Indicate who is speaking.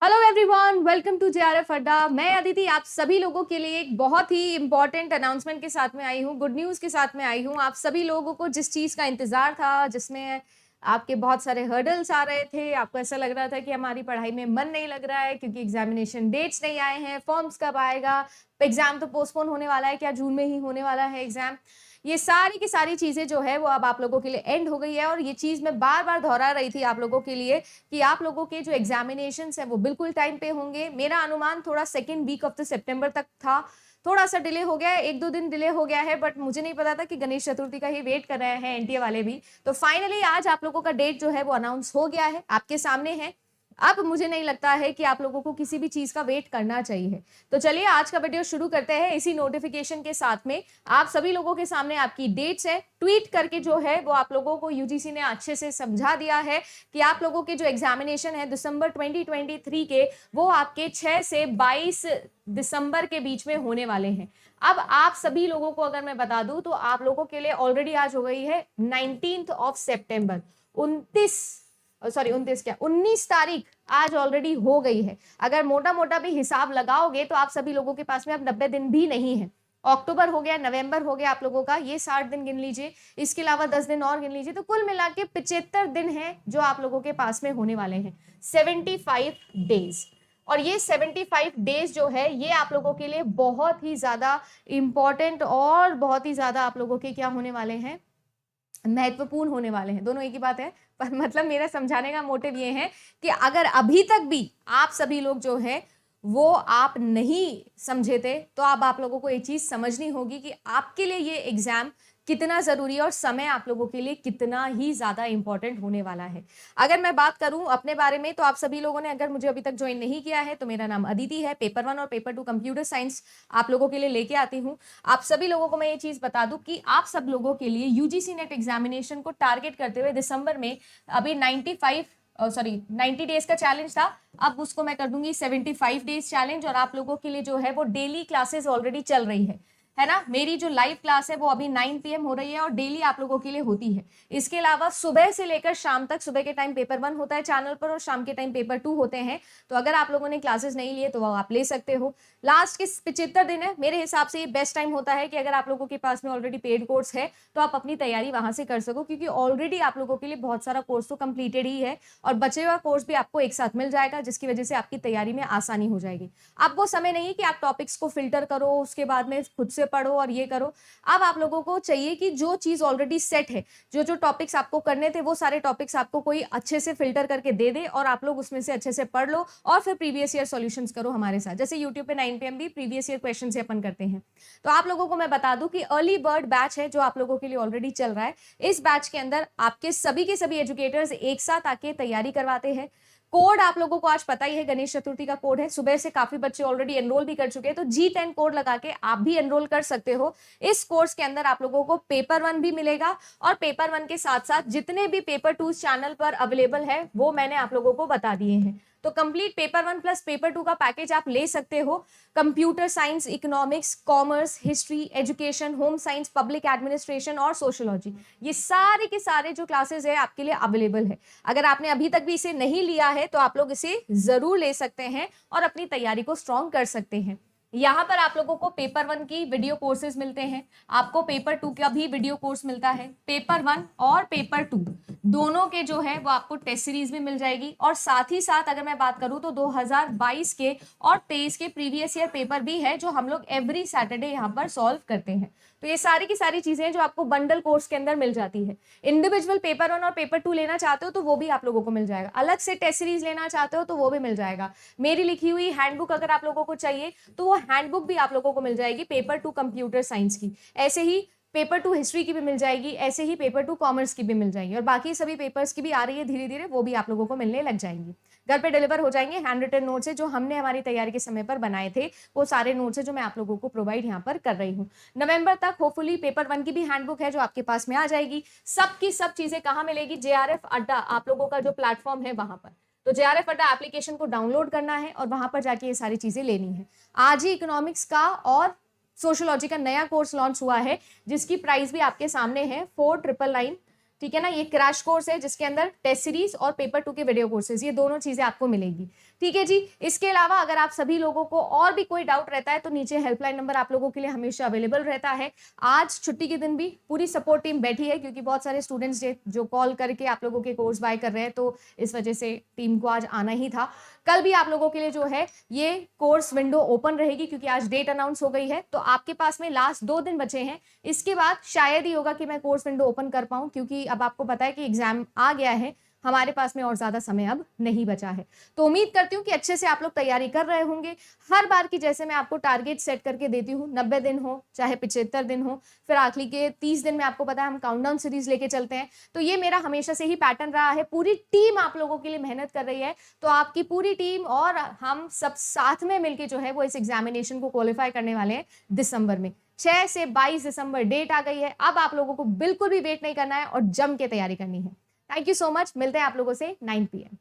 Speaker 1: Hello everyone, welcome to JRF Adda. मैं अदिति आप सभी लोगों के लिए एक बहुत ही इंपॉर्टेंट अनाउंसमेंट के साथ में आई हूँ, गुड न्यूज़ के साथ में आई हूँ। आप सभी लोगों को जिस चीज़ का इंतज़ार था, जिसमें आपके बहुत सारे हर्डल्स आ रहे थे, आपको ऐसा लग रहा था कि हमारी पढ़ाई में मन नहीं लग रहा है क्योंकि एग्जामिनेशन डेट्स नहीं आए हैं, फॉर्म्स कब आएगा, एग्जाम तो पोस्टपोन होने वाला है, क्या जून में ही होने वाला है एग्जाम। ये सारी की सारी चीज़ें जो है वो अब आप लोगों के लिए एंड हो गई है। और ये चीज़ मैं बार बार दोहरा रही थी आप लोगों के लिए कि आप लोगों के जो एग्जामिनेशंस है वो बिल्कुल टाइम पे होंगे। मेरा अनुमान थोड़ा second week of the September तक था, थोड़ा सा डिले हो गया है, 1-2 दिन डिले हो गया है, बट मुझे नहीं पता था कि गणेश चतुर्थी का ही वेट कर रहे हैं एनटीए वाले भी। तो फाइनली आज आप लोगों का डेट जो है वो अनाउंस हो गया है, आपके सामने है। अब मुझे नहीं लगता है कि आप लोगों को किसी भी चीज का वेट करना चाहिए। तो चलिए आज का वीडियो शुरू करते हैं इसी नोटिफिकेशन के साथ में। आप सभी लोगों के सामने आपकी डेट्स है, ट्वीट करके जो है वो आप लोगों को यूजीसी ने अच्छे से समझा दिया है कि आप लोगों के जो एग्जामिनेशन है दिसंबर 2023 के, वो आपके 6 से 22 दिसंबर के बीच में होने वाले हैं। अब आप सभी लोगों को अगर मैं बता दूं तो आप लोगों के लिए ऑलरेडी आज हो गई है 19th ऑफ सेप्टेम्बर, 19 तारीख आज ऑलरेडी हो गई है। अगर मोटा मोटा भी हिसाब लगाओगे तो आप सभी लोगों के पास में अब 90 दिन भी नहीं है। अक्टूबर हो गया, नवंबर हो गया आप लोगों का, ये 60 दिन गिन लीजिए, इसके अलावा 10 दिन और गिन लीजिए, तो कुल मिला के 75 दिन है जो आप लोगों के पास में होने वाले हैं, 75 डेज। और ये 75 डेज जो है ये आप लोगों के लिए बहुत ही ज्यादा इंपॉर्टेंट और बहुत ही ज्यादा आप लोगों के क्या होने वाले हैं, महत्वपूर्ण होने वाले हैं। दोनों एक ही बात है, पर मतलब मेरा समझाने का मोटिव ये है कि अगर अभी तक भी आप सभी लोग जो है वो आप नहीं समझे थे तो अब आप लोगों को ये चीज समझनी होगी कि आपके लिए ये एग्जाम कितना जरूरी है और समय आप लोगों के लिए कितना ही ज्यादा इंपॉर्टेंट होने वाला है। अगर मैं बात करूं अपने बारे में तो आप सभी लोगों ने अगर मुझे अभी तक ज्वाइन नहीं किया है तो मेरा नाम अदिति है। पेपर 1 और पेपर 2 कंप्यूटर साइंस आप लोगों के लिए लेके आती हूँ। आप सभी लोगों को मैं ये चीज बता दूं कि आप सब लोगों के लिए यूजीसी नेट एग्जामिनेशन को टारगेट करते हुए दिसंबर में अभी 90 डेज का चैलेंज था, अब उसको मैं कर दूंगी 75 डेज चैलेंज। और आप लोगों के लिए जो है वो डेली क्लासेस ऑलरेडी चल रही है ना। मेरी जो लाइव क्लास है वो अभी 9 PM हो रही है और डेली आप लोगों के लिए होती है। इसके अलावा सुबह से लेकर शाम तक, सुबह के टाइम पेपर 1 होता है चैनल पर और शाम के टाइम पेपर 2 होते हैं। तो अगर आप लोगों ने क्लासेस नहीं लिए तो वो आप ले सकते हो। लास्ट के 75 दिन है, मेरे हिसाब से ये बेस्ट टाइम होता है कि अगर आप लोगों के पास में ऑलरेडी पेड कोर्स है तो आप अपनी तैयारी वहां से कर सको, क्योंकि ऑलरेडी आप लोगों के लिए बहुत सारा कोर्स तो कंप्लीटेड ही है और बचे हुआ कोर्स भी आपको एक साथ मिल जाएगा, जिसकी वजह से आपकी तैयारी में आसानी हो जाएगी। अब वो समय नहीं कि आप टॉपिक्स को फिल्टर करो, उसके बाद में खुद से पढ़ो और ये करो। अब आप लोगों को चाहिए कि जो चीज ऑलरेडी सेट है, जो जो टॉपिक्स आपको करने थे वो सारे टॉपिक्स आपको कोई अच्छे से फिल्टर करके दे दे और आप लोग उसमें से अच्छे से पढ़ लो और फिर प्रीवियस ईयर सॉल्यूशंस करो हमारे साथ। जैसे यूट्यूब पे 9 PM भी प्रीवियस ईयर क्वेश्चन से अपन करते हैं। तो आप लोगों को मैं बता दूं कि अर्ली बर्ड बैच है जो आप लोगों के लिए ऑलरेडी चल रहा है। इस बैच के अंदर आपके सभी के सभी एजुकेटर्स एक साथ आके तैयारी करवाते हैं। कोड आप लोगों को आज पता ही है, गणेश चतुर्थी का कोड है। सुबह से काफी बच्चे ऑलरेडी एनरोल भी कर चुके हैं, तो G10 कोड लगा के आप भी एनरोल कर सकते हो। इस कोर्स के अंदर आप लोगों को पेपर 1 भी मिलेगा और पेपर 1 के साथ साथ जितने भी पेपर 2 चैनल पर अवेलेबल है वो मैंने आप लोगों को बता दिए हैं। तो कंप्लीट पेपर 1 प्लस पेपर 2 का पैकेज आप ले सकते हो। Computer science, economics, commerce, history, education, home science, public administration और सोशोलॉजी, ये सारे के सारे जो क्लासेस है आपके लिए अवेलेबल है। अगर आपने अभी तक भी इसे नहीं लिया है तो आप लोग इसे जरूर ले सकते हैं और अपनी तैयारी को स्ट्रॉन्ग कर सकते हैं। यहाँ पर आप लोगों को पेपर 1 की वीडियो कोर्सेज मिलते हैं, आपको पेपर 2 का भी वीडियो कोर्स मिलता है। पेपर 1 और पेपर 2 दोनों के जो है वो आपको टेस्ट सीरीज भी मिल जाएगी और साथ ही साथ अगर मैं बात करूं तो 2022 के और 23 के प्रीवियस ईयर पेपर भी है जो हम लोग एवरी सैटरडे यहाँ पर सॉल्व करते हैं। तो ये सारी की सारी चीजें जो आपको बंडल कोर्स के अंदर मिल जाती है। इंडिविजुअल पेपर 1 और पेपर 2 लेना चाहते हो तो वो भी आप लोगों को मिल जाएगा, अलग से टेस्ट सीरीज लेना चाहते हो तो वो भी मिल जाएगा। मेरी लिखी हुई हैंडबुक अगर आप लोगों को चाहिए तो वो हैंडबुक भी आप लोगों को मिल जाएगी पेपर 2 कंप्यूटर साइंस की। ऐसे ही पेपर 2 हिस्ट्री की भी मिल जाएगी, ऐसे ही पेपर 2 कॉमर्स की भी मिल जाएगी और बाकी सभी पेपर्स की भी आ रही है धीरे धीरे, वो भी आप लोगों को मिलने लग जाएंगी। घर पे डिलीवर हो जाएंगे। हैंड रिटन नोट्स है जो हमने हमारी तैयारी के समय पर बनाए थे, वो सारे नोट्स है जो मैं आप लोगों को प्रोवाइड यहाँ पर कर रही हूँ। नवंबर तक होपफुली पेपर 1 की भी हैंडबुक है जो आपके पास में आ जाएगी। सब की सब चीजें कहाँ मिलेगी? जेआरएफ अड्डा आप लोगों का जो प्लेटफॉर्म है वहां पर। तो जेआरएफ अड्डा एप्लीकेशन को डाउनलोड करना है और वहां पर जाके ये सारी चीजें लेनी है। आज ही इकोनॉमिक्स का और सोशियोलॉजी का नया कोर्स लॉन्च हुआ है जिसकी प्राइस भी आपके सामने है 4999 ठीक है ना। ये क्रैश कोर्स है जिसके अंदर टेस्ट सीरीज और पेपर 2 के वीडियो कोर्सेज, ये दोनों चीजें आपको मिलेगी। ठीक है जी। इसके अलावा अगर आप सभी लोगों को और भी कोई डाउट रहता है तो नीचे हेल्पलाइन नंबर आप लोगों के लिए हमेशा अवेलेबल रहता है। आज छुट्टी के दिन भी पूरी सपोर्ट टीम बैठी है क्योंकि बहुत सारे स्टूडेंट्स जो कॉल करके आप लोगों के कोर्स बाय कर रहे हैं, तो इस वजह से टीम को आज आना ही था। कल भी आप लोगों के लिए जो है ये कोर्स विंडो ओपन रहेगी क्योंकि आज डेट अनाउंस हो गई है, तो आपके पास में लास्ट 2 दिन बचे हैं। इसके बाद शायद ही होगा कि मैं कोर्स विंडो ओपन कर पाऊं क्योंकि अब आपको पता है कि एग्जाम आ गया है, हमारे पास में और ज्यादा समय अब नहीं बचा है। तो उम्मीद करती हूँ कि अच्छे से आप लोग तैयारी कर रहे होंगे। हर बार की जैसे मैं आपको टारगेट सेट करके देती हूँ, 90 दिन हो चाहे 75 दिन हो, फिर आखिरी के 30 दिन में आपको पता है हम काउंटडाउन सीरीज लेके चलते हैं। तो ये मेरा हमेशा से ही पैटर्न रहा है। पूरी टीम आप लोगों के लिए मेहनत कर रही है, तो आपकी पूरी टीम और हम सब साथ में मिलकर जो है वो इस एग्जामिनेशन को क्वालिफाई करने वाले हैं दिसंबर में। 6 से 22 दिसंबर डेट आ गई है। अब आप लोगों को बिल्कुल भी वेट नहीं करना है और जम के तैयारी करनी है। Thank you so much. मिलते हैं आप लोगों से 9 PM।